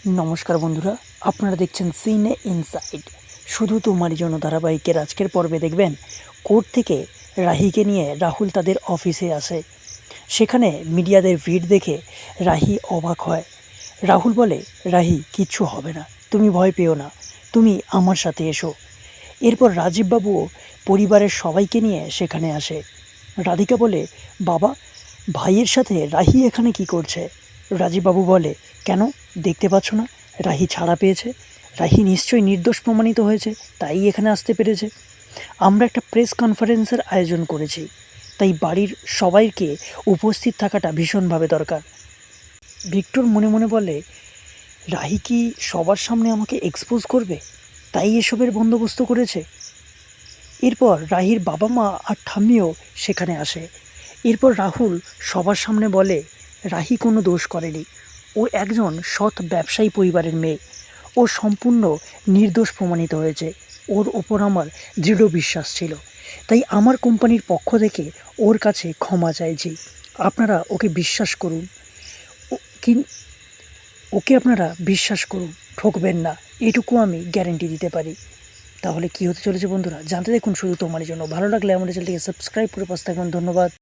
নমস্কার বন্ধুরা, আপনারা দেখছেন সিনে ইনসাইড। শুধু তোমারই জন্য ধারাবাহিকের আজকের পর্বে দেখবেন কোর্ট থেকে রাহিকে নিয়ে রাহুল তাদের অফিসে আসে। সেখানে মিডিয়াদের ভিড় দেখে রাহি অবাক হয়। রাহুল বলে, রাহি কিচ্ছু হবে না, তুমি ভয় পেও না, তুমি আমার সাথে এসো। এরপর রাজীববাবুও পরিবারের সবাইকে নিয়ে সেখানে আসে। রাধিকা বলে, বাবা, ভাইয়ের সাথে রাহি এখানে কি করছে? রাজীববাবু বলে, কেন, দেখতে পাচ্ছ না রাহি ছাড়া পেয়েছে? রাহি নিশ্চয়ই নির্দোষ প্রমাণিত হয়েছে, তাই এখানে আসতে পেরেছে। আমরা একটা প্রেস কনফারেন্সের আয়োজন করেছি, তাই বাড়ির সবাইকে উপস্থিত থাকাটা ভীষণভাবে দরকার। ভিক্টর মনে মনে বলে, রাহি কি সবার সামনে আমাকে এক্সপোজ করবে, তাই এসবের বন্দোবস্ত করেছে? এরপর রাহির বাবা মা আর ঠাম্মিও সেখানে আসে। এরপর রাহুল সবার সামনে বলে, রাহি কোনো দোষ করেনি, ও একজন সৎ ব্যবসায়ী পরিবারের মেয়ে, ও সম্পূর্ণ নির্দোষ প্রমাণিত হয়েছে। ওর ওপর আমার দৃঢ় বিশ্বাস ছিল, তাই আমার কোম্পানির পক্ষ থেকে ওর কাছে ক্ষমা চাইছি। আপনারা ওকে বিশ্বাস করুন, ওকে আপনারা বিশ্বাস করুন, ঠকবেন না, এটুকু আমি গ্যারেন্টি দিতে পারি। তাহলে কি হতে চলেছে বন্ধুরা, জানতে দেখুন শুধু তোমার জন্য। ভালো লাগলে আমাদের চ্যানেলটিকে সাবস্ক্রাইব করে পাশে থাকবেন। ধন্যবাদ।